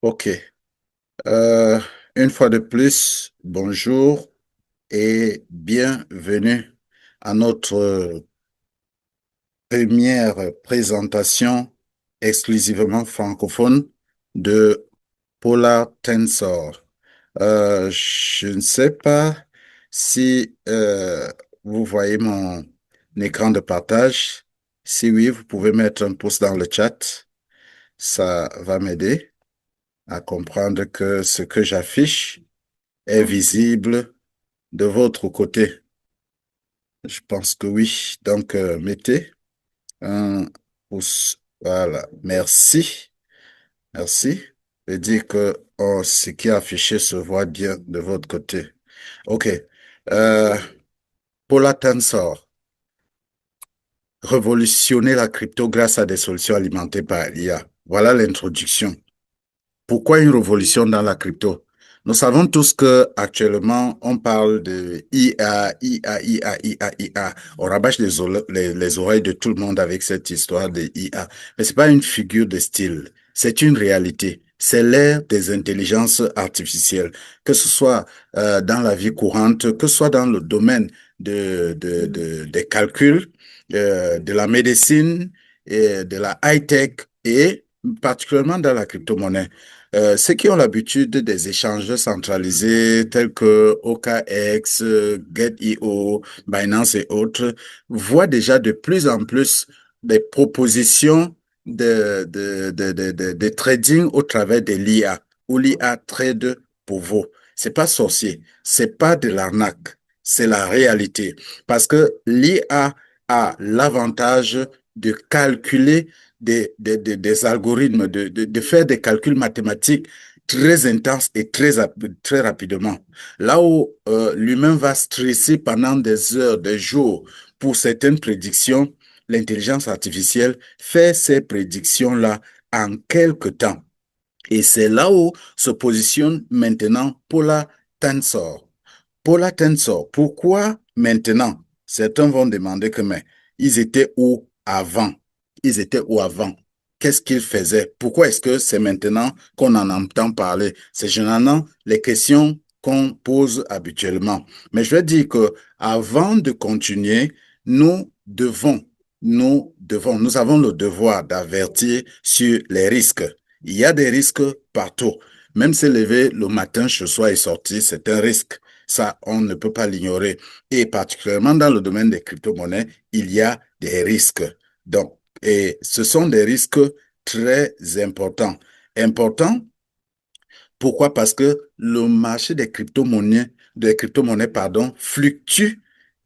Ok. Euh, une fois de plus, bonjour et bienvenue à notre première présentation exclusivement francophone de Polar Tensor. Je ne sais pas si vous voyez mon écran de partage. Si oui, vous pouvez mettre un pouce dans le chat. Ça va m'aider à comprendre que ce que j'affiche est visible de votre côté. Je pense que oui. Donc, mettez un pouce. Voilà. Merci. Merci. Je dis que ce qui est affiché se voit bien de votre côté. OK. Euh, Paula Tensor, révolutionner la crypto grâce à des solutions alimentées par l'IA. Voilà l'introduction. Pourquoi une révolution dans la crypto? Nous savons tous que actuellement on parle de IA, IA, IA, IA, IA. On rabâche les oreilles de tout le monde avec cette histoire de IA. Mais c'est pas une figure de style, c'est une réalité. C'est l'ère des intelligences artificielles, que ce soit dans la vie courante, que ce soit dans le domaine des calculs, de la médecine, et de la high-tech et particulièrement dans la crypto-monnaie. Ceux qui ont l'habitude des échanges centralisés tels que OKX, Gate.io, Binance et autres voient déjà de plus en plus des propositions de trading au travers de l'IA ou l'IA trade pour vous. C'est pas sorcier, c'est pas de l'arnaque, c'est la réalité. Parce que l'IA a l'avantage de calculer des algorithmes, de faire des calculs mathématiques très intenses et très rapidement. Là où l'humain va stresser pendant des heures, des jours pour certaines prédictions, l'intelligence artificielle fait ces prédictions-là en quelques temps. Et c'est là où se positionne maintenant Polar Tensor. Polar Tensor, pourquoi maintenant? Certains vont demander que, mais ils étaient où avant? Ils étaient où avant? Qu'est-ce qu'ils faisaient? Pourquoi est-ce que c'est maintenant qu'on en entend parler? C'est généralement les questions qu'on pose habituellement. Mais je vais dire que avant de continuer, nous devons, nous avons le devoir d'avertir sur les risques. Il y a des risques partout. Même se lever le matin chez soi et sortir, c'est un risque. Ça, on ne peut pas l'ignorer. Et particulièrement dans le domaine des crypto-monnaies, il y a des risques. Donc, et ce sont des risques très importants. Importants, pourquoi? Parce que le marché des crypto-monnaies, pardon, fluctue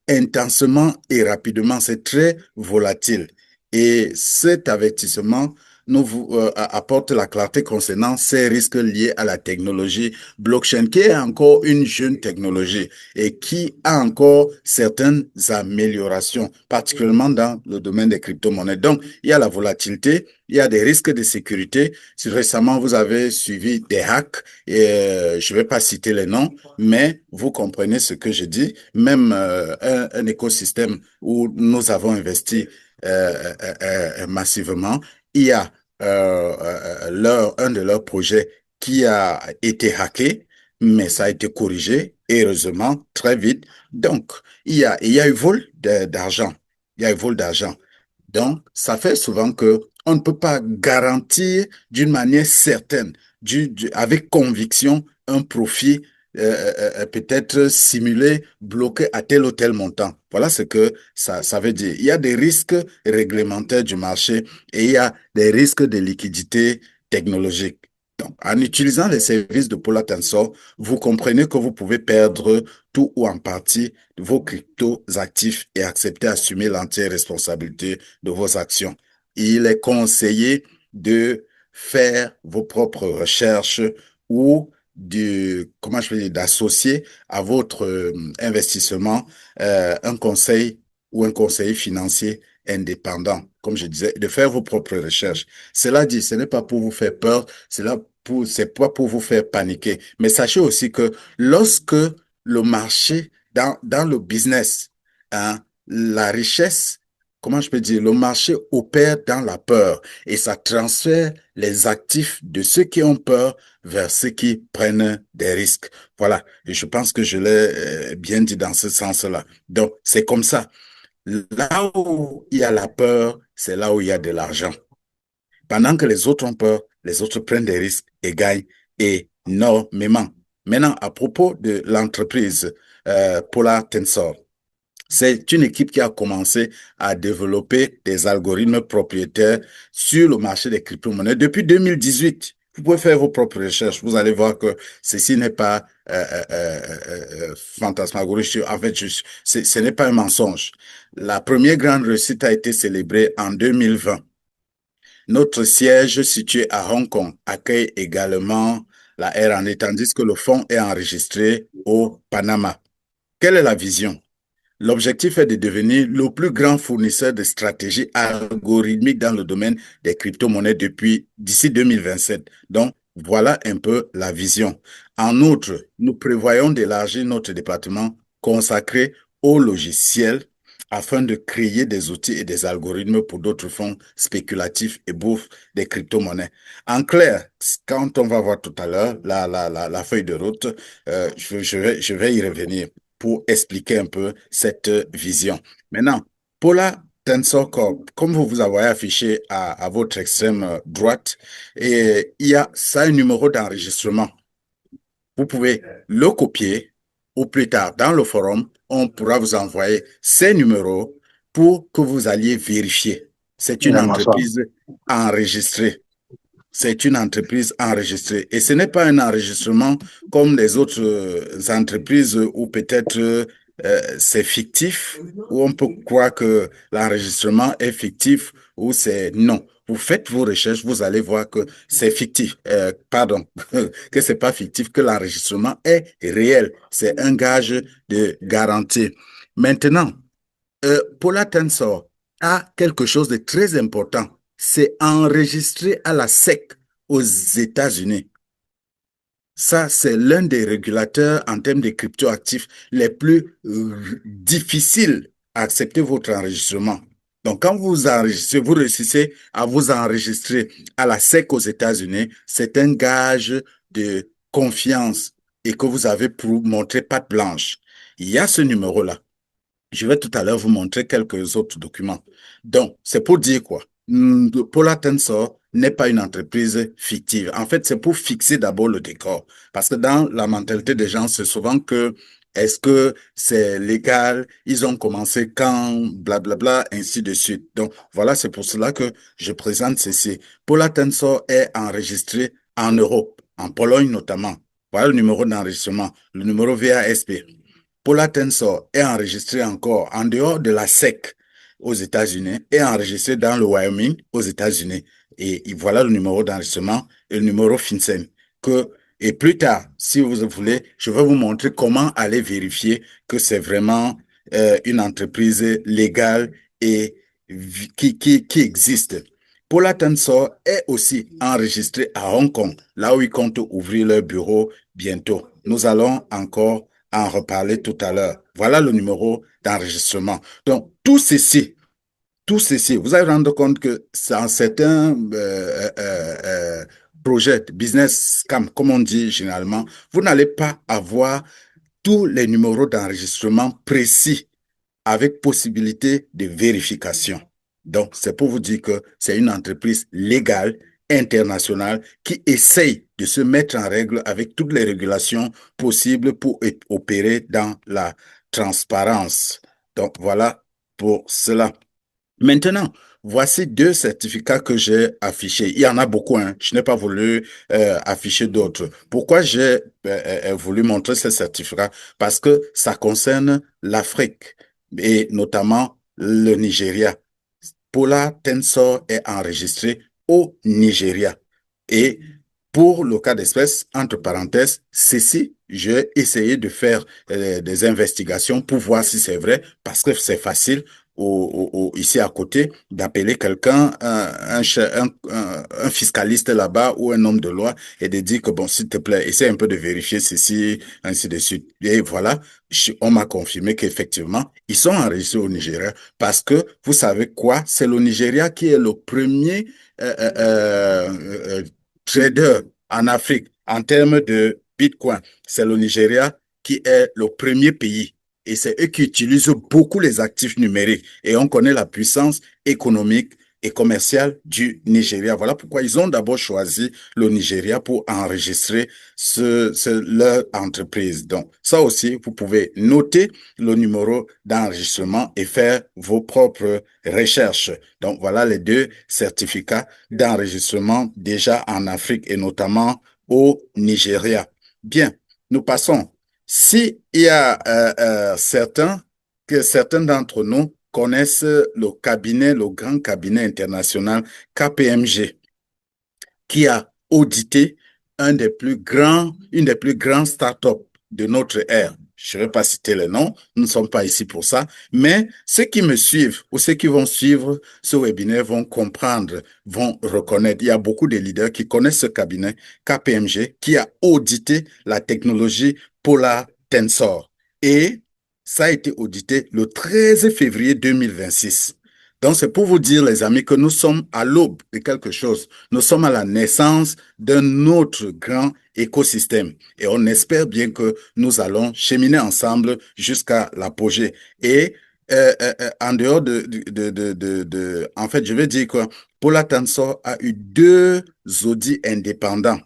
intensément et rapidement. C'est très volatile. Et cet avertissement apporte la clarté concernant ces risques liés à la technologie blockchain, qui est encore une jeune technologie et qui a encore certaines améliorations, particulièrement dans le domaine des crypto-monnaies. Donc, il y a la volatilité, il y a des risques de sécurité. Si récemment, vous avez suivi des hacks, et je ne vais pas citer les noms, mais vous comprenez ce que je dis. Même un écosystème où nous avons investi massivement, il y a un de leurs projets qui a été hacké, mais ça a été corrigé, heureusement, très vite. Donc, il y a eu vol d'argent. Il y a eu vol d'argent. Donc, ça fait souvent que on ne peut pas garantir d'une manière certaine, avec conviction, un profit peut-être simulé, bloqué à tel ou tel montant. Voilà ce que ça veut dire. Il y a des risques réglementaires du marché et il y a des risques de liquidité technologique. Donc, en utilisant les services de Polar Tensor, vous comprenez que vous pouvez perdre tout ou en partie de vos crypto-actifs et accepter d'assumer l'entière responsabilité de vos actions. Il est conseillé de faire vos propres recherches ou comment je peux dire, d'associer à votre investissement un conseil ou un conseiller financier indépendant, comme je disais, de faire vos propres recherches. Cela dit, ce n'est pas pour vous faire peur, c'est pas pour vous faire paniquer. Mais sachez aussi que lorsque le marché, dans le business, hein, la richesse comment je peux dire, le marché opère dans la peur et ça transfère les actifs de ceux qui ont peur vers ceux qui prennent des risques. Voilà. Et je pense que je l'ai bien dit dans ce sens-là. Donc, c'est comme ça. Là où il y a la peur, c'est là où il y a de l'argent. Pendant que les autres ont peur, les autres prennent des risques et gagnent énormément. Maintenant, à propos de l'entreprise Polar Tensor, c'est une équipe qui a commencé à développer des algorithmes propriétaires sur le marché des crypto-monnaies depuis 2018. Vous pouvez faire vos propres recherches. Vous allez voir que ceci n'est pas fantasmagorique. En fait, ce n'est pas un mensonge. La première grande réussite a été célébrée en 2020. Notre siège situé à Hong Kong accueille également la R&D, tandis que le fonds est enregistré au Panama. Quelle est la vision? L'objectif est de devenir le plus grand fournisseur de stratégies algorithmiques dans le domaine des crypto-monnaies depuis d'ici 2027. Donc, voilà un peu la vision. En outre, nous prévoyons d'élargir notre département consacré au logiciel afin de créer des outils et des algorithmes pour d'autres fonds spéculatifs et bouffes des crypto-monnaies. En clair, quand on va voir tout à l'heure la feuille de route, je vais y revenir pour expliquer un peu cette vision. Maintenant, pour la Tensor Corp, comme vous vous avez affiché à votre extrême droite, et il y a ça un numéro d'enregistrement. Vous pouvez le copier ou plus tard dans le forum, on pourra vous envoyer ces numéros pour que vous alliez vérifier. C'est une Vraiment ça. entreprise enregistrée. C'est une entreprise enregistrée. Et ce n'est pas un enregistrement comme les autres entreprises où peut-être c'est fictif, où on peut croire que l'enregistrement est fictif ou c'est non. Vous faites vos recherches, vous allez voir que c'est fictif. Pardon, que c'est pas fictif, que l'enregistrement est réel. C'est un gage de garantie. Maintenant, Paula Tensor a quelque chose de très important. C'est enregistré à la SEC aux États-Unis. Ça, c'est l'un des régulateurs en termes de cryptoactifs les plus difficiles à accepter votre enregistrement. Donc, quand vous enregistrez, vous réussissez à vous enregistrer à la SEC aux États-Unis, c'est un gage de confiance et que vous avez pour montrer patte blanche. Il y a ce numéro-là. Je vais tout à l'heure vous montrer quelques autres documents. Donc, c'est pour dire quoi? Polar Tensor n'est pas une entreprise fictive. En fait, c'est pour fixer d'abord le décor. Parce que dans la mentalité des gens, c'est souvent que est-ce que c'est légal? Ils ont commencé quand? Blablabla, ainsi de suite. Donc, voilà, c'est pour cela que je présente ceci. Polar Tensor est enregistré en Europe, en Pologne notamment. Voilà le numéro d'enregistrement, le numéro VASP. Paula Tensor est enregistré encore en dehors de la SEC aux États-Unis et enregistré dans le Wyoming aux États-Unis. Et voilà le numéro d'enregistrement et le numéro FinCEN. Et plus tard, si vous voulez, je vais vous montrer comment aller vérifier que c'est vraiment une entreprise légale et qui existe. Paula Tensor est aussi enregistré à Hong Kong, là où ils comptent ouvrir leur bureau bientôt. Nous allons encore en reparler tout à l'heure. Voilà le numéro d'enregistrement. Donc, tout ceci, vous allez rendre compte que dans certains projets, business scam, comme on dit généralement, vous n'allez pas avoir tous les numéros d'enregistrement précis avec possibilité de vérification. Donc, c'est pour vous dire que c'est une entreprise légale, internationale, qui essaye de se mettre en règle avec toutes les régulations possibles pour opérer dans la transparence. Donc, voilà pour cela. Maintenant, voici deux certificats que j'ai affichés. Il y en a beaucoup, hein. Je n'ai pas voulu afficher d'autres. Pourquoi j'ai voulu montrer ces certificats? Parce que ça concerne l'Afrique et notamment le Nigeria. Polar Tensor est enregistré au Nigeria. Et pour le cas d'espèce, entre parenthèses, ceci, j'ai essayé de faire des investigations pour voir si c'est vrai, parce que c'est facile. ici à côté, d'appeler quelqu'un, un fiscaliste là-bas ou un homme de loi et de dire que, bon, s'il te plaît, essaie un peu de vérifier ceci, ainsi de suite. Et voilà, on m'a confirmé qu'effectivement, ils sont enregistrés au Nigeria parce que, vous savez quoi, c'est le Nigeria qui est le premier euh, euh, trader en Afrique en termes de Bitcoin. C'est le Nigeria qui est le premier pays. Et c'est eux qui utilisent beaucoup les actifs numériques. Et on connaît la puissance économique et commerciale du Nigeria. Voilà pourquoi ils ont d'abord choisi le Nigeria pour enregistrer leur entreprise. Donc, ça aussi, vous pouvez noter le numéro d'enregistrement et faire vos propres recherches. Donc, voilà les deux certificats d'enregistrement déjà en Afrique et notamment au Nigeria. Bien, nous passons. Si il y a certains d'entre nous connaissent le cabinet, le grand cabinet international KPMG, qui a audité une des plus grandes startups de notre ère. Je ne vais pas citer le nom, nous ne sommes pas ici pour ça, mais ceux qui me suivent ou ceux qui vont suivre ce webinaire vont comprendre, vont reconnaître. Il y a beaucoup de leaders qui connaissent ce cabinet KPMG qui a audité la technologie Polar Tensor. Et ça a été audité le 13 février 2026. Donc, c'est pour vous dire, les amis, que nous sommes à l'aube de quelque chose. Nous sommes à la naissance d'un autre grand écosystème. Et on espère bien que nous allons cheminer ensemble jusqu'à l'apogée. Et en dehors en fait, je vais dire que Polar Tensor a eu deux audits indépendants.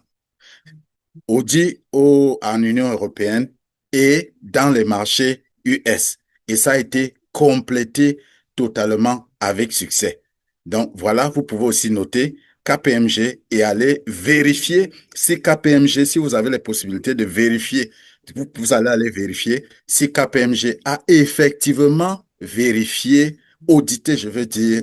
Audit en Union européenne et dans les marchés US. Et ça a été complété totalement avec succès. Donc voilà, vous pouvez aussi noter KPMG et aller vérifier si KPMG, si vous avez les possibilités de vérifier, vous allez aller vérifier si KPMG a effectivement vérifié, audité, je veux dire,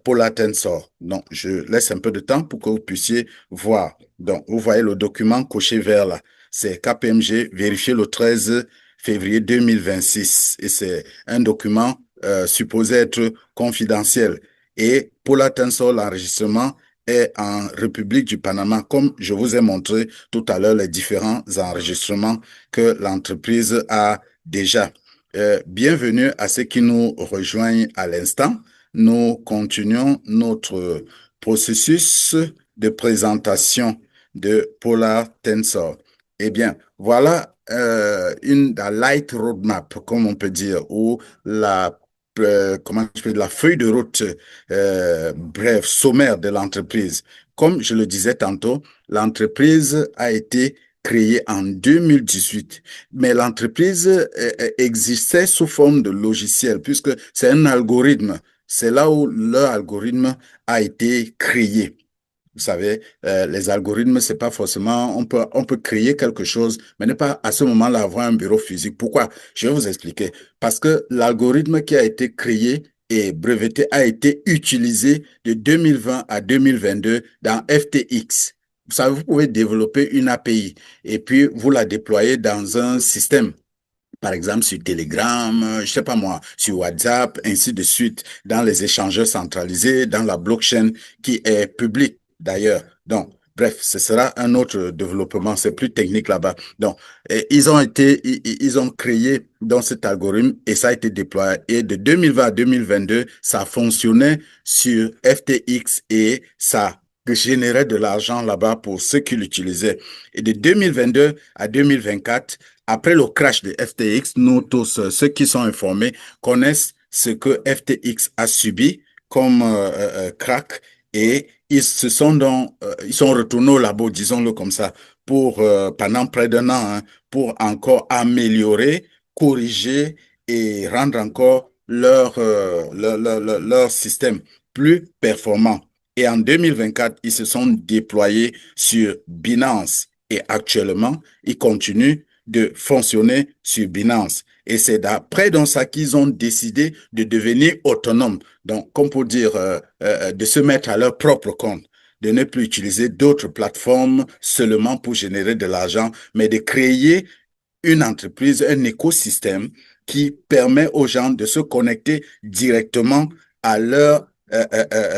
pour l'Atensor. Donc, je laisse un peu de temps pour que vous puissiez voir. Donc, vous voyez le document coché vert là. C'est KPMG vérifié le 13 février 2026. Et c'est un document supposé être confidentiel. Et pour l'Atensor, l'enregistrement est en République du Panama, comme je vous ai montré tout à l'heure les différents enregistrements que l'entreprise a déjà. Bienvenue à ceux qui nous rejoignent à l'instant. Nous continuons notre processus de présentation de Polar Tensor. Eh bien, voilà la light roadmap, comme on peut dire, ou comment je peux dire, la feuille de route, bref, sommaire de l'entreprise. Comme je le disais tantôt, l'entreprise a été créée en 2018, mais l'entreprise existait sous forme de logiciel, puisque c'est un algorithme. C'est là où leur algorithme a été créé. Vous savez, les algorithmes, c'est pas forcément, on peut créer quelque chose, mais ne pas à ce moment-là avoir un bureau physique. Pourquoi? Je vais vous expliquer. Parce que l'algorithme qui a été créé et breveté a été utilisé de 2020 à 2022 dans FTX. Vous savez, vous pouvez développer une API et puis vous la déployez dans un système. Par exemple, sur Telegram, je sais pas moi, sur WhatsApp, ainsi de suite, dans les échangeurs centralisés, dans la blockchain qui est publique d'ailleurs. Donc, bref, ce sera un autre développement, c'est plus technique là-bas. Donc, ils ont créé dans cet algorithme et ça a été déployé. Et de 2020 à 2022, ça fonctionnait sur FTX et ça générait de l'argent là-bas pour ceux qui l'utilisaient. Et de 2022 à 2024, après le crash de FTX, nous tous, ceux qui sont informés, connaissent ce que FTX a subi comme crack et ils sont retournés au labo, disons-le comme ça, pour pendant près d'un an, hein, pour encore améliorer, corriger et rendre encore leur système plus performant. Et en 2024, ils se sont déployés sur Binance et actuellement, ils continuent de fonctionner sur Binance. Et c'est d'après dans ça qu'ils ont décidé de devenir autonomes. Donc, comme pour dire, de se mettre à leur propre compte, de ne plus utiliser d'autres plateformes seulement pour générer de l'argent, mais de créer une entreprise, un écosystème qui permet aux gens de se connecter directement à leur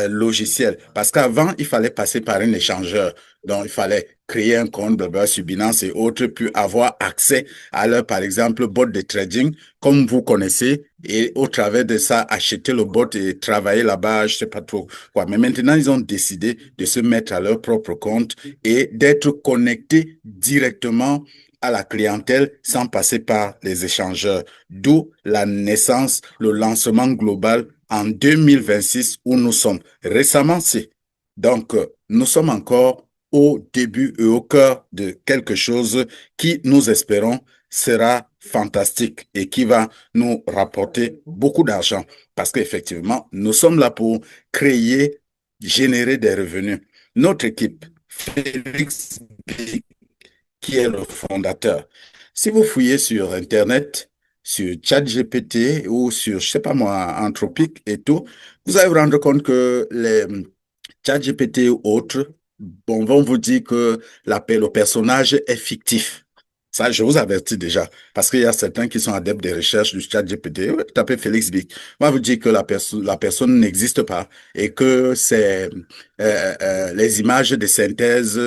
logiciel. Parce qu'avant, il fallait passer par un échangeur. Donc, il fallait créer un compte sur Binance et autres, puis avoir accès à leur, par exemple, bot de trading, comme vous connaissez, et au travers de ça, acheter le bot et travailler là-bas, je sais pas trop quoi. Mais maintenant, ils ont décidé de se mettre à leur propre compte et d'être connectés directement à la clientèle sans passer par les échangeurs. D'où la naissance, le lancement global en 2026 où nous sommes. Récemment, c'est. Donc, nous sommes encore au début et au cœur de quelque chose qui, nous espérons, sera fantastique et qui va nous rapporter beaucoup d'argent. Parce qu'effectivement, nous sommes là pour créer, générer des revenus. Notre équipe, Félix B, qui est le fondateur. Si vous fouillez sur Internet, sur ChatGPT ou sur, je sais pas moi, Anthropic et tout, vous allez vous rendre compte que les ChatGPT ou autres, bon, vont vous dire que le personnage est fictif. Ça, je vous avertis déjà, parce qu'il y a certains qui sont adeptes des recherches du ChatGPT. Ouais, tapez Félix Big. Moi, vous dire que la personne n'existe pas et que c'est les images de synthèse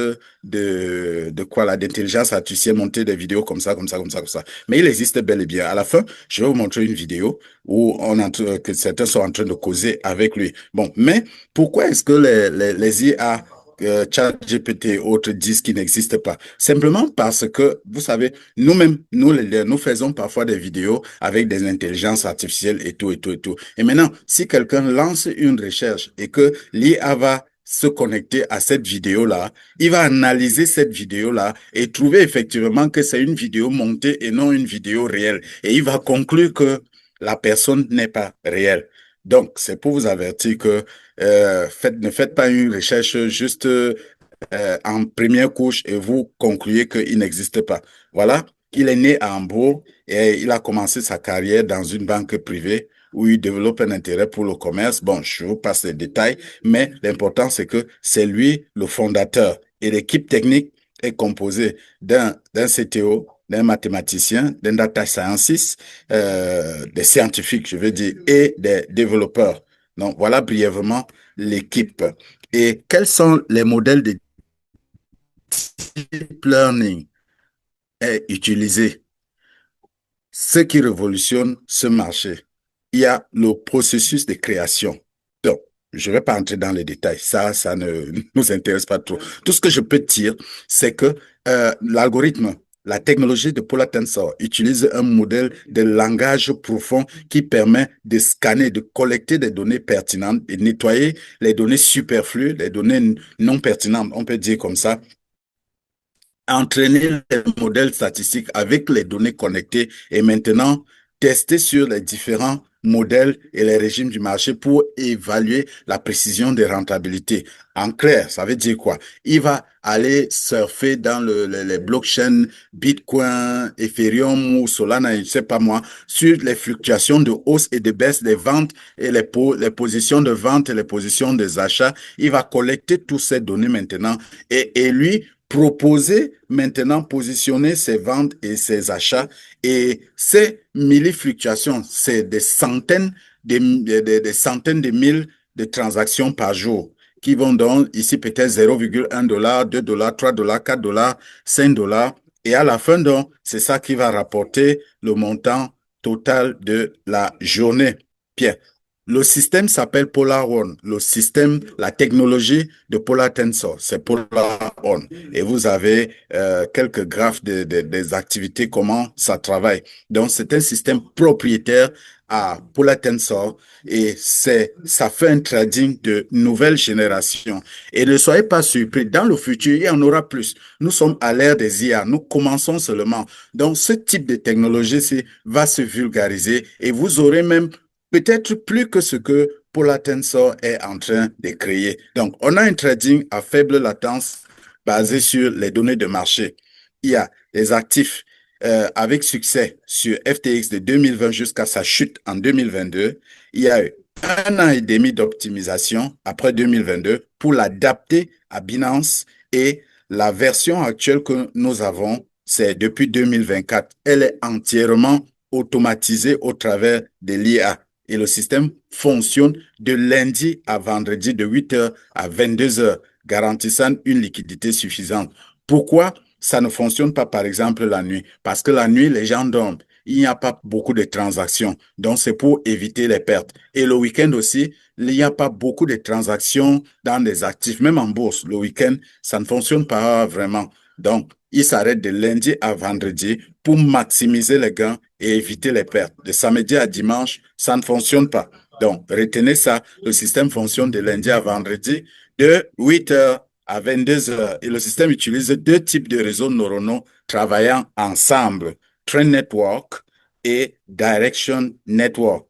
de quoi là, d'intelligence artificielle montée des vidéos comme ça, comme ça, comme ça, comme ça. Mais il existe bel et bien. À la fin, je vais vous montrer une vidéo où que certains sont en train de causer avec lui. Bon, mais pourquoi est-ce que les IA, ChatGPT et autres disent qu'ils n'existent pas? Simplement parce que, vous savez, nous-mêmes, nous faisons parfois des vidéos avec des intelligences artificielles et tout, et tout, et tout. Et maintenant, si quelqu'un lance une recherche et que l'IA va se connecter à cette vidéo-là, il va analyser cette vidéo-là et trouver effectivement que c'est une vidéo montée et non une vidéo réelle. Et il va conclure que la personne n'est pas réelle. Donc, c'est pour vous avertir que ne faites pas une recherche juste en première couche et vous concluez qu'il n'existe pas. Voilà, il est né à Hambourg et il a commencé sa carrière dans une banque privée où il développe un intérêt pour le commerce. Bon, je vous passe les détails, mais l'important, c'est que c'est lui le fondateur et l'équipe technique est composée d'un CTO, d'un mathématicien, d'un data scientist, des scientifiques, je veux dire, et des développeurs. Donc, voilà brièvement l'équipe. Et quels sont les modèles de deep learning est utilisé? Ce qui révolutionne ce marché, il y a le processus de création. Donc, je ne vais pas entrer dans les détails. Ça ne nous intéresse pas trop. Tout ce que je peux dire, c'est que l'algorithme, la technologie de Polar Tensor utilise un modèle de langage profond qui permet de scanner, de collecter des données pertinentes, de nettoyer les données superflues, les données non pertinentes, on peut dire comme ça, entraîner les modèles statistiques avec les données connectées et maintenant tester sur les différents modèles et les régimes du marché pour évaluer la précision des rentabilités. En clair, ça veut dire quoi? Il va aller surfer dans les blockchains, Bitcoin, Ethereum ou Solana, je ne sais pas moi, sur les fluctuations de hausse et de baisse des ventes et les positions de vente et les positions des achats. Il va collecter toutes ces données maintenant et lui proposer maintenant, positionner ses ventes et ses achats. Et ces millifluctuations, c'est des centaines de mille de transactions par jour qui vont donc ici peut-être 0,1 $, 2 $, 3 $, 4 $, 5 $. Et à la fin, donc, c'est ça qui va rapporter le montant total de la journée. Pierre, le système s'appelle Polar One. Le système, la technologie de Polar Tensor, c'est Polar One. Et vous avez quelques graphes des activités, comment ça travaille. Donc, c'est un système propriétaire à Polar Tensor et ça fait un trading de nouvelle génération. Et ne soyez pas surpris, dans le futur, il y en aura plus. Nous sommes à l'ère des IA, nous commençons seulement. Donc, ce type de technologie va se vulgariser et vous aurez même peut-être plus que ce que Polar Tensor est en train de créer. Donc, on a un trading à faible latence basé sur les données de marché. Il y a des actifs avec succès sur FTX de 2020 jusqu'à sa chute en 2022. Il y a eu 1 an et demi d'optimisation après 2022 pour l'adapter à Binance et la version actuelle que nous avons, c'est depuis 2024. Elle est entièrement automatisé au travers de l'IA. Et le système fonctionne de lundi à vendredi de 8 heures à 22 heures, garantissant une liquidité suffisante. Pourquoi ça ne fonctionne pas, par exemple, la nuit? Parce que la nuit, les gens dorment. Il n'y a pas beaucoup de transactions. Donc, c'est pour éviter les pertes. Et le week-end aussi, il n'y a pas beaucoup de transactions dans des actifs, même en bourse. Le week-end, ça ne fonctionne pas vraiment. Donc, il s'arrête de lundi à vendredi pour maximiser les gains et éviter les pertes. De samedi à dimanche, ça ne fonctionne pas. Donc, retenez ça, le système fonctionne de lundi à vendredi de 8 heures à 22 heures. Et le système utilise deux types de réseaux neuronaux travaillant ensemble, Trend Network et Direction Network.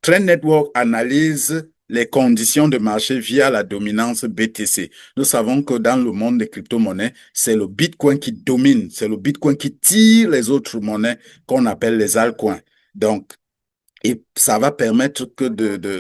Trend Network analyse les conditions de marché via la dominance BTC. Nous savons que dans le monde des crypto-monnaies, c'est le Bitcoin qui domine, c'est le Bitcoin qui tire les autres monnaies qu'on appelle les altcoins. Donc, et ça va permettre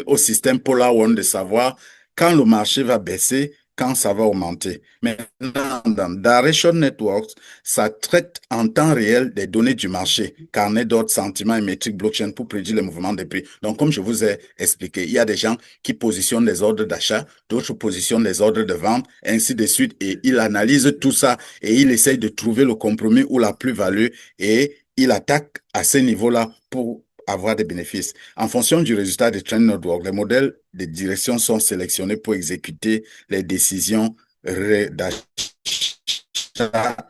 au système Polar One de savoir quand le marché va baisser, quand ça va augmenter. Maintenant, dans Direction Networks, ça traite en temps réel des données du marché, carnet d'ordre, sentiments et métriques blockchain pour prédire les mouvements des prix. Donc, comme je vous ai expliqué, il y a des gens qui positionnent des ordres d'achat, d'autres positionnent des ordres de vente, ainsi de suite, et il analyse tout ça et il essaye de trouver le compromis ou la plus-value et il attaque à ce niveau-là pour avoir des bénéfices. En fonction du résultat des Trend Network, les modèles de direction sont sélectionnés pour exécuter les décisions d'achat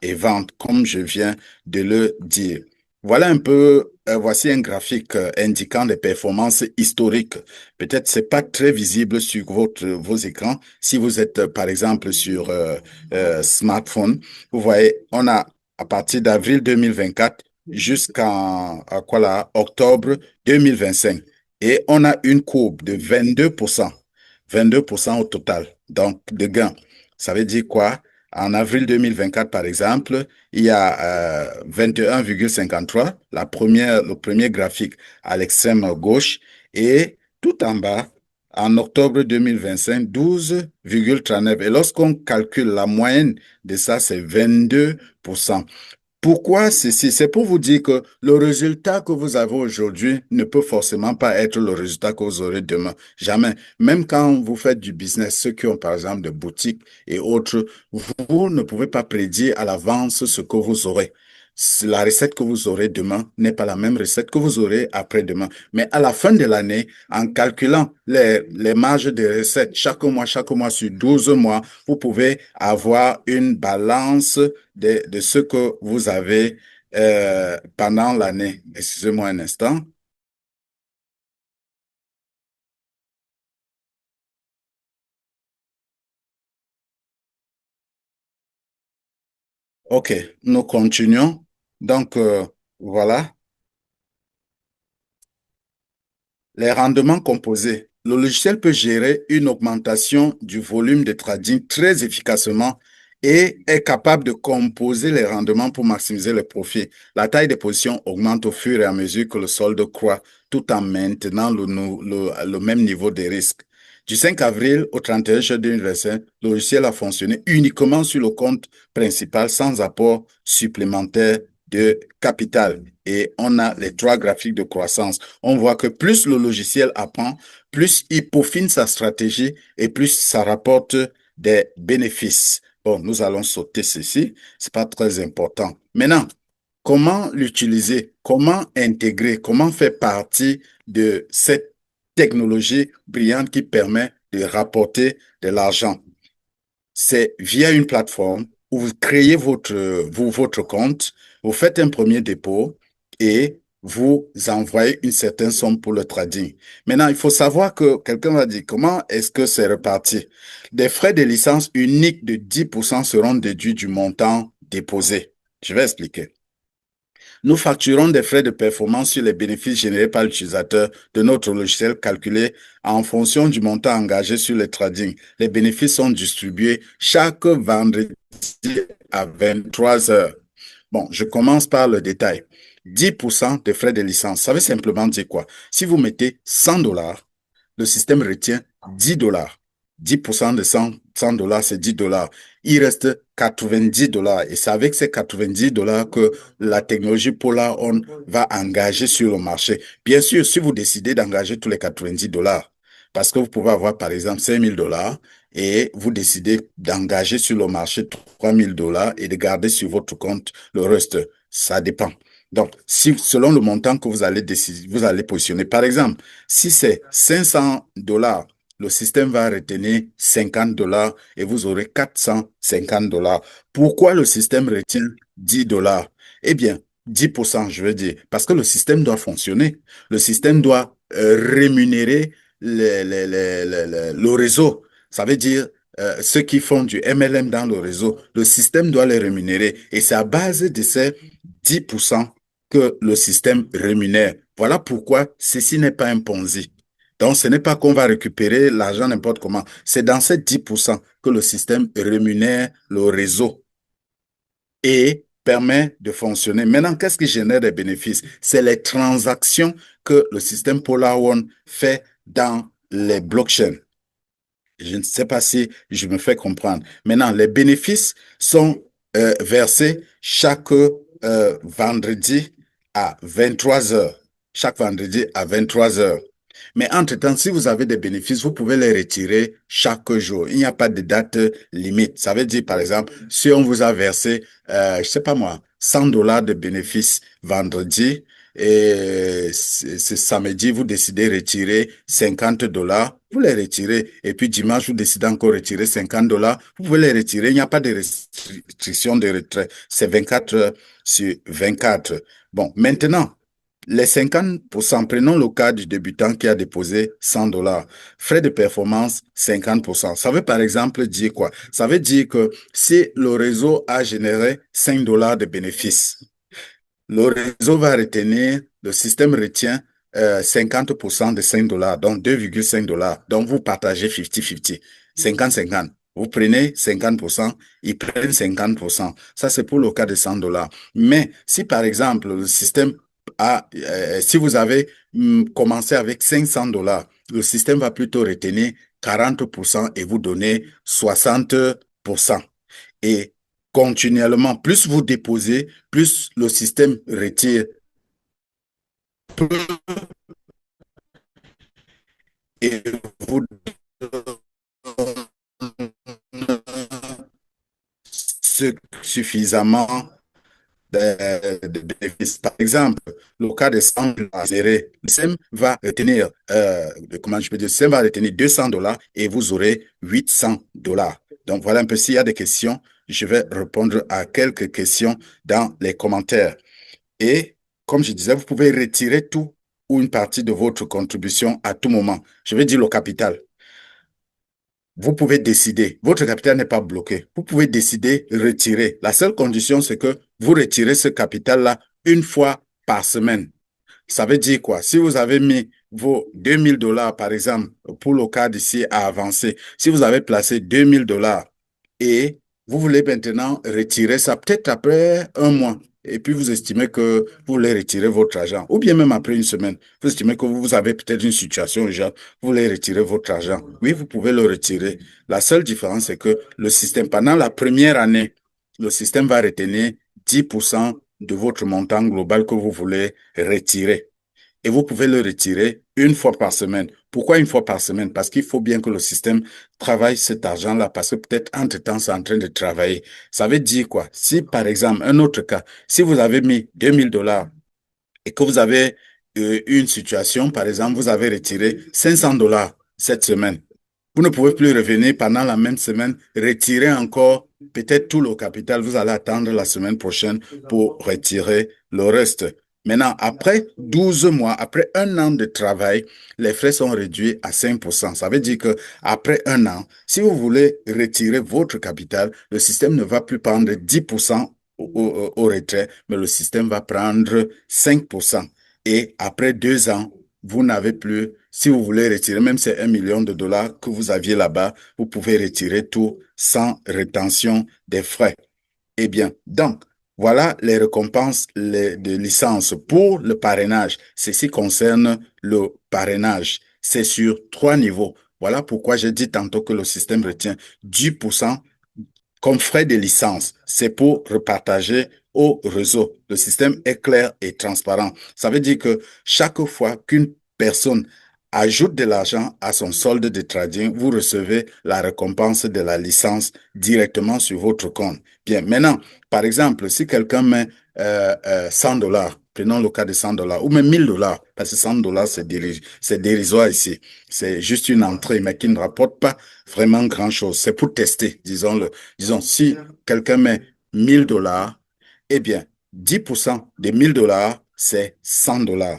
et vente, comme je viens de le dire. Voilà un peu, voici un graphique indiquant les performances historiques. Peut-être c'est pas très visible sur vos écrans. Si vous êtes, par exemple, sur smartphone, vous voyez, on a à partir d'avril 2024 jusqu'en quoi là, octobre 2025. Et on a une courbe de 22%. 22% au total, donc de gains. Ça veut dire quoi? En avril 2024, par exemple, il y a 21,53, le premier graphique à l'extrême gauche, et tout en bas, en octobre 2025, 12,39. Et lorsqu'on calcule la moyenne de ça, c'est 22%. Pourquoi ceci? C'est pour vous dire que le résultat que vous avez aujourd'hui ne peut forcément pas être le résultat que vous aurez demain. Jamais. Même quand vous faites du business, ceux qui ont par exemple des boutiques et autres, vous ne pouvez pas prédire à l'avance ce que vous aurez. La recette que vous aurez demain n'est pas la même recette que vous aurez après-demain. Mais à la fin de l'année, en calculant les marges de recettes chaque mois sur 12 mois, vous pouvez avoir une balance de ce que vous avez pendant l'année. Excusez-moi un instant. OK, nous continuons. Donc, voilà, les rendements composés. Le logiciel peut gérer une augmentation du volume de trading très efficacement et est capable de composer les rendements pour maximiser les profits. La taille des positions augmente au fur et à mesure que le solde croît, tout en maintenant le même niveau de risque. Du 5 avril au 31 juin 2025, le logiciel a fonctionné uniquement sur le compte principal sans apport supplémentaire de capital. Et on a les trois graphiques de croissance. On voit que plus le logiciel apprend, plus il peaufine sa stratégie et plus ça rapporte des bénéfices. Bon, nous allons sauter ceci. C'est pas très important. Maintenant, comment l'utiliser? Comment intégrer? Comment faire partie de cette technologie brillante qui permet de rapporter de l'argent? C'est via une plateforme où vous créez votre compte, vous faites un premier dépôt et vous envoyez une certaine somme pour le trading. Maintenant, il faut savoir que quelqu'un va dire comment est-ce que c'est reparti. Des frais de licence uniques de 10% seront déduits du montant déposé. Je vais expliquer. Nous facturons des frais de performance sur les bénéfices générés par l'utilisateur de notre logiciel calculé en fonction du montant engagé sur le trading. Les bénéfices sont distribués chaque vendredi à 23 heures. Bon, je commence par le détail. 10% de frais de licence, ça veut simplement dire quoi? Si vous mettez 100 dollars, le système retient 10 dollars. 10% de 100 dollars, c'est 10 dollars. il reste 90 dollars. Et c'est avec ces 90 dollars que la technologie Polar On va engager sur le marché. Bien sûr, si vous décidez d'engager tous les 90 dollars, parce que vous pouvez avoir, par exemple, 5 000 dollars et vous décidez d'engager sur le marché 3 000 dollars et de garder sur votre compte le reste. Ça dépend. Donc, si, selon le montant que vous allez décider, vous allez positionner, par exemple, si c'est 500 dollars, le système va retenir 50 dollars et vous aurez 450 dollars. Pourquoi le système retient 10 dollars? Eh bien, 10%, je veux dire, parce que le système doit fonctionner. Le système doit rémunérer le réseau. Ça veut dire ceux qui font du MLM dans le réseau. Le système doit les rémunérer. Et c'est à base de ces 10% que le système rémunère. Voilà pourquoi ceci n'est pas un Ponzi. Donc, ce n'est pas qu'on va récupérer l'argent n'importe comment. C'est dans ces 10% que le système rémunère le réseau et permet de fonctionner. Maintenant, qu'est-ce qui génère des bénéfices? C'est les transactions que le système Polar One fait dans les blockchains. Je ne sais pas si je me fais comprendre. Maintenant, les bénéfices sont versés chaque vendredi à 23 heures. Chaque vendredi à 23 heures. Mais entre-temps, si vous avez des bénéfices, vous pouvez les retirer chaque jour. Il n'y a pas de date limite. Ça veut dire, par exemple, si on vous a versé, je sais pas moi, 100 dollars de bénéfices vendredi, et ce samedi, vous décidez de retirer 50 dollars, vous les retirez. Et puis dimanche, vous décidez encore de retirer 50 dollars, vous pouvez les retirer. Il n'y a pas de restriction de retrait. C'est 24 heures sur 24. Bon, maintenant, les 50%, prenons le cas du débutant qui a déposé 100 dollars. Frais de performance, 50%. Ça veut par exemple dire quoi? Ça veut dire que si le réseau a généré 5 dollars de bénéfices, le réseau va retenir, le système retient 50% de 5 dollars, donc 2,5 dollars. Donc, vous partagez 50-50, 50-50. Vous prenez 50%, ils prennent 50%. Ça, c'est pour le cas de 100 dollars. Mais si, par exemple, le système si vous avez commencé avec 500 dollars, le système va plutôt retenir 40% et vous donner 60%. Et continuellement, plus vous déposez, plus le système retire et vous donne suffisamment de bénéfices. Par exemple, le cas de 100 dollars, le système va retenir, comment je peux dire, le système va retenir 200 dollars et vous aurez 800 dollars. Donc voilà un peu s'il y a des questions, je vais répondre à quelques questions dans les commentaires. Et comme je disais, vous pouvez retirer tout ou une partie de votre contribution à tout moment. Je vais dire le capital. Vous pouvez décider. Votre capital n'est pas bloqué. Vous pouvez décider de retirer. La seule condition, c'est que vous retirez ce capital-là une fois par semaine. Ça veut dire quoi? Si vous avez mis vos 2000 dollars, par exemple, pour le cas d'ici à avancer, si vous avez placé 2000 dollars et vous voulez maintenant retirer ça peut-être après un mois, et puis vous estimez que vous voulez retirer votre argent, ou bien même après une semaine, vous estimez que vous avez peut-être une situation urgente, vous voulez retirer votre argent. Oui, vous pouvez le retirer. La seule différence, c'est que le système, pendant la première année, le système va retenir 10% de votre montant global que vous voulez retirer. Et vous pouvez le retirer une fois par semaine. Pourquoi une fois par semaine? Parce qu'il faut bien que le système travaille cet argent-là, parce que peut-être entre-temps, c'est en train de travailler. Ça veut dire quoi? Si, par exemple, un autre cas, si vous avez mis 2000 dollars et que vous avez une situation, par exemple, vous avez retiré 500 dollars cette semaine, vous ne pouvez plus revenir pendant la même semaine, retirer encore peut-être tout le capital. Vous allez attendre la semaine prochaine pour retirer le reste. Maintenant, après 12 mois, après un an de travail, les frais sont réduits à 5%. Ça veut dire que après un an, si vous voulez retirer votre capital, le système ne va plus prendre 10% au retrait, mais le système va prendre 5%. Et après 2 ans, vous n'avez plus, si vous voulez retirer, même c'est 1 million de dollars que vous aviez là-bas, vous pouvez retirer tout sans rétention des frais. Eh bien, donc, voilà les récompenses de licence pour le parrainage. Ceci concerne le parrainage. C'est sur 3 niveaux. Voilà pourquoi j'ai dit tantôt que le système retient 10% comme frais de licence. C'est pour repartager au réseau. Le système est clair et transparent. Ça veut dire que chaque fois qu'une personne ajoute de l'argent à son solde de trading, vous recevez la récompense de la licence directement sur votre compte. Bien, maintenant, par exemple, si quelqu'un met 100 dollars, prenons le cas de 100 dollars, ou même 1000 dollars, parce que 100 dollars, c'est dérisoire ici. C'est juste une entrée, mais qui ne rapporte pas vraiment grand-chose. C'est pour tester, disons-le. Disons, si quelqu'un met 1000 dollars, eh bien, 10% de 1000 dollars, c'est 100 dollars.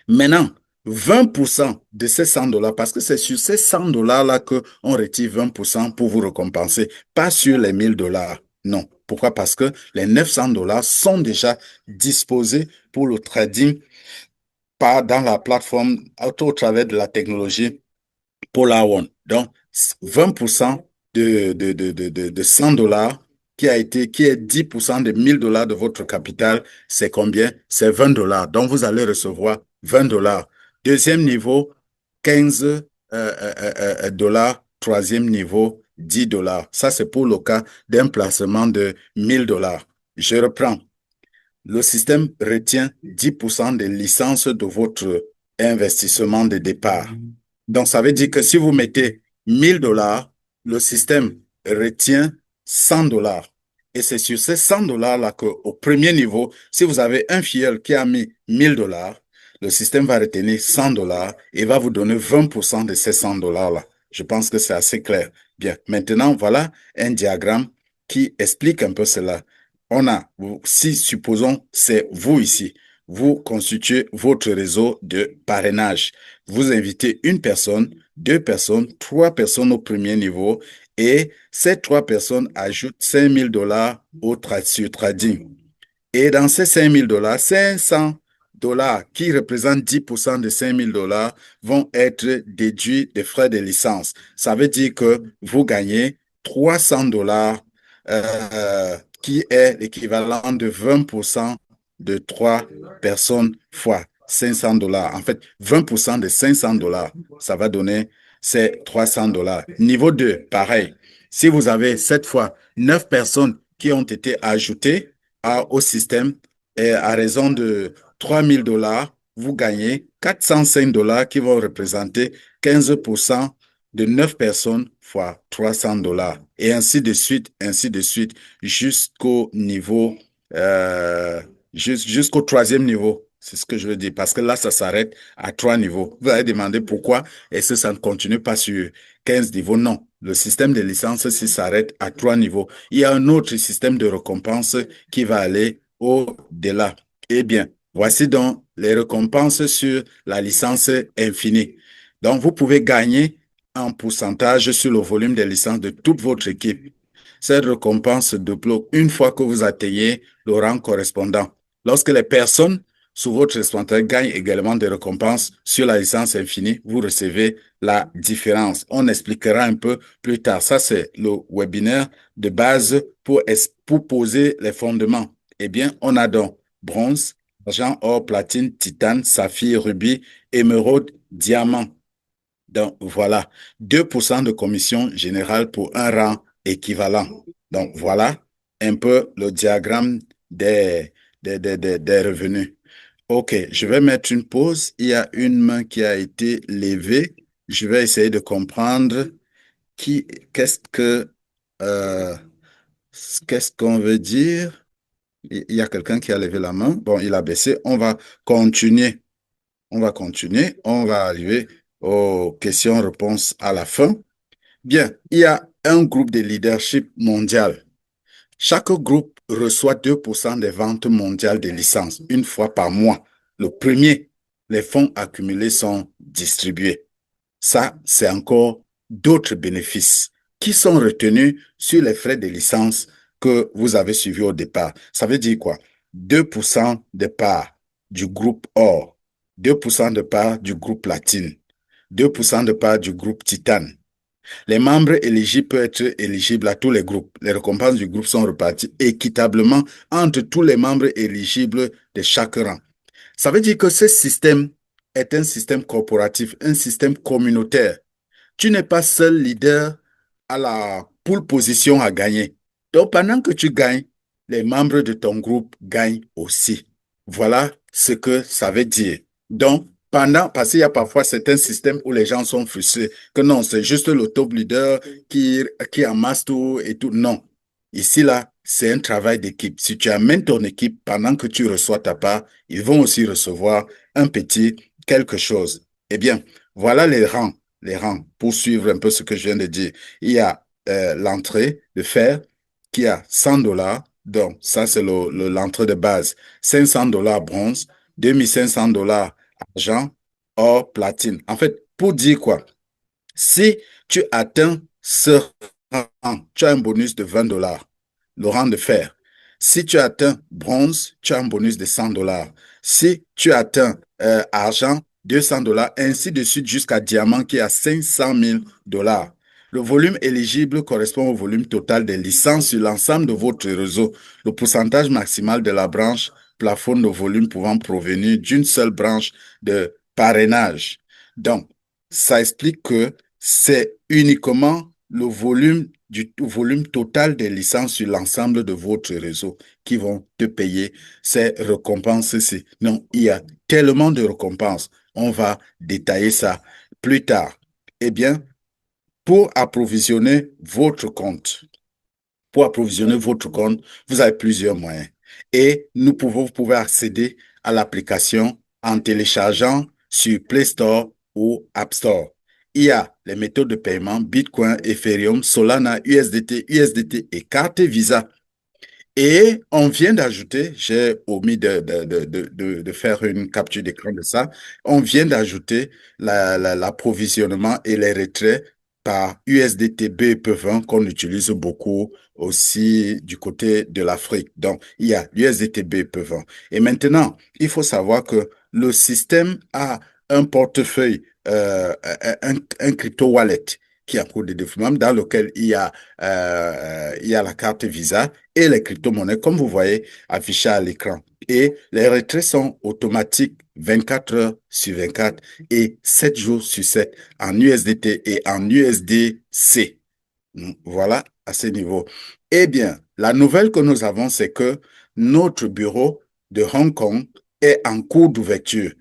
Maintenant, 20% de ces 100 dollars, parce que c'est sur ces 100 dollars-là qu'on retire 20% pour vous récompenser, pas sur les 1000 dollars. Non. Pourquoi? Parce que les 900 dollars sont déjà disposés pour le trading par, dans la plateforme au travers de la technologie Polar One. Donc, 20% de 100 dollars qui est 10% de 1000 dollars de votre capital, c'est combien? C'est 20 dollars. Donc, vous allez recevoir 20 dollars. Deuxième niveau, 15 dollars. Troisième niveau, 10 dollars. Ça, c'est pour le cas d'un placement de 1000 dollars. Je reprends. Le système retient 10% des licences de votre investissement de départ. Donc, ça veut dire que si vous mettez 1000 dollars, le système retient 100 dollars. Et c'est sur ces 100 dollars-là qu'au premier niveau, si vous avez un filleul qui a mis 1000 dollars, le système va retenir 100 dollars et va vous donner 20% de ces 100 dollars-là. Je pense que c'est assez clair. Bien, maintenant, voilà un diagramme qui explique un peu cela. On a, si supposons c'est vous ici, vous constituez votre réseau de parrainage. Vous invitez une personne, deux personnes, trois personnes au premier niveau et ces trois personnes ajoutent 5000 dollars sur trading. Et dans ces 5000 dollars, 500 dollars qui représentent 10% de 5000 dollars vont être déduits des frais de licence. Ça veut dire que vous gagnez 300 dollars qui est l'équivalent de 20% de 3 personnes fois 500 dollars. En fait, 20% de 500 dollars, ça va donner ces 300 dollars. Niveau 2, pareil. Si vous avez cette fois 9 personnes qui ont été ajoutées au système et à raison de 3000 dollars, vous gagnez 405 dollars qui vont représenter 15% de 9 personnes fois 300 dollars. Et ainsi de suite, jusqu'au niveau, euh, jusqu'au troisième niveau. C'est ce que je veux dire. Parce que là, ça s'arrête à 3 niveaux. Vous allez demander pourquoi est-ce que ça ne continue pas sur 15 niveaux? Non. Le système de licence s'arrête à 3 niveaux. Il y a un autre système de récompense qui va aller au-delà. Eh bien, voici donc les récompenses sur la licence infinie. Donc, vous pouvez gagner en pourcentage sur le volume des licences de toute votre équipe. Cette récompense se débloque une fois que vous atteignez le rang correspondant. Lorsque les personnes sous votre responsabilité gagnent également des récompenses sur la licence infinie, vous recevez la différence. On expliquera un peu plus tard. Ça, c'est le webinaire de base pour poser les fondements. Eh bien, on a donc bronze, argent, or, platine, titane, saphir, rubis, émeraude, diamant. Donc, voilà, 2% de commission générale pour un rang équivalent. Donc, voilà un peu le diagramme des revenus. OK, je vais mettre une pause. Il y a une main qui a été levée. Je vais essayer de comprendre qui, qu'est-ce que, euh, qu'est-ce qu'on veut dire. Il y a quelqu'un qui a levé la main. Bon, il a baissé. On va continuer. On va continuer. On va arriver aux questions-réponses à la fin. Bien, il y a un groupe de leadership mondial. Chaque groupe reçoit 2% des ventes mondiales de licences une fois par mois. Le premier, les fonds accumulés sont distribués. Ça, c'est encore d'autres bénéfices qui sont retenus sur les frais de licence que vous avez suivis au départ. Ça veut dire quoi? 2% de part du groupe or, 2% de part du groupe platine, 2% de part du groupe titane. Les membres éligibles peuvent être éligibles à tous les groupes. Les récompenses du groupe sont reparties équitablement entre tous les membres éligibles de chaque rang. Ça veut dire que ce système est un système corporatif, un système communautaire. Tu n'es pas seul leader à la pole position à gagner. Donc, pendant que tu gagnes, les membres de ton groupe gagnent aussi. Voilà ce que ça veut dire. Donc, parce qu'il y a parfois certains systèmes où les gens sont frustrés, que non, c'est juste le top leader qui amasse tout et tout. Non. Ici, là, c'est un travail d'équipe. Si tu amènes ton équipe pendant que tu reçois ta part, ils vont aussi recevoir un petit quelque chose. Eh bien, voilà les rangs, pour suivre un peu ce que je viens de dire. Il y a l'entrée de fer qui a $100. Donc, ça, c'est l'entrée de base. $500 bronze, $2 500 argent, or, platine. En fait, pour dire quoi? Si tu atteins ce rang, tu as un bonus de $20, le rang de fer. Si tu atteins bronze, tu as un bonus de $100. Si tu atteins argent, $200, ainsi de suite jusqu'à diamant qui est à $500 000. Le volume éligible correspond au volume total des licences sur l'ensemble de votre réseau. Le pourcentage maximal de la branche plafonne le volume pouvant provenir d'une seule branche de parrainage. Donc, ça explique que c'est uniquement le volume total des licences sur l'ensemble de votre réseau qui vont te payer ces récompenses-ci. Non, il y a tellement de récompenses. On va détailler ça plus tard. Eh bien, pour approvisionner votre compte, pour approvisionner votre compte, vous avez plusieurs moyens. Et vous pouvez accéder à l'application en téléchargeant sur Play Store ou App Store. Il y a les méthodes de paiement Bitcoin, Ethereum, Solana, USDT et carte Visa. Et on vient d'ajouter, j'ai omis de faire une capture d'écran de ça, on vient d'ajouter l'approvisionnement et les retraits par USDT BEP20 qu'on utilise beaucoup aussi du côté de l'Afrique. Donc, il y a l'USDT BEP20. Et maintenant, il faut savoir que le système a un portefeuille, un crypto wallet qui a cours de développement dans lequel il y a la carte Visa et les crypto-monnaies, comme vous voyez, affichées à l'écran. Et les retraits sont automatiques 24 heures sur 24 et 7 jours sur 7 en USDT et en USDC. Voilà à ce niveau. Eh bien, la nouvelle que nous avons, c'est que notre bureau de Hong Kong est en cours d'ouverture.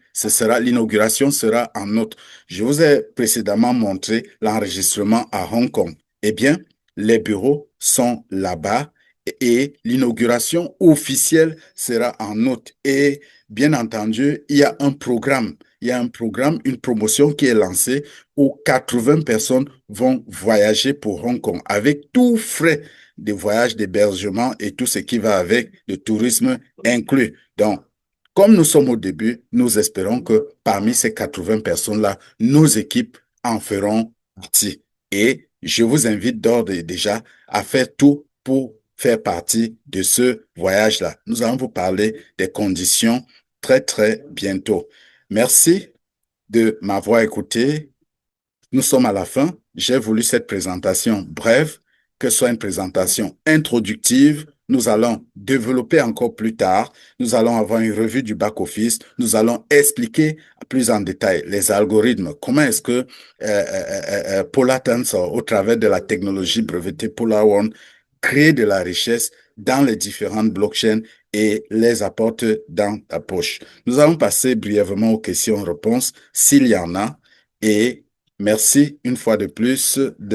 L'inauguration sera en août. Je vous ai précédemment montré l'enregistrement à Hong Kong. Eh bien, les bureaux sont là-bas et l'inauguration officielle sera en août. Et bien entendu, il y a un programme, une promotion qui est lancée où 80 personnes vont voyager pour Hong Kong avec tout frais de voyage, d'hébergement et tout ce qui va avec, le tourisme inclus. Donc, comme nous sommes au début, nous espérons que parmi ces 80 personnes-là, nos équipes en feront partie. Et je vous invite d'ores et déjà à faire tout pour faire partie de ce voyage-là. Nous allons vous parler des conditions très, très bientôt. Merci de m'avoir écouté. Nous sommes à la fin. J'ai voulu cette présentation brève, que ce soit une présentation introductive. Nous allons développer encore plus tard. Nous allons avoir une revue du back-office. Nous allons expliquer plus en détail les algorithmes. Comment est-ce que Polar Tensor, au travers de la technologie brevetée Polar One, crée de la richesse dans les différentes blockchains et les apporte dans ta poche. Nous allons passer brièvement aux questions-réponses s'il y en a. Et merci une fois de plus de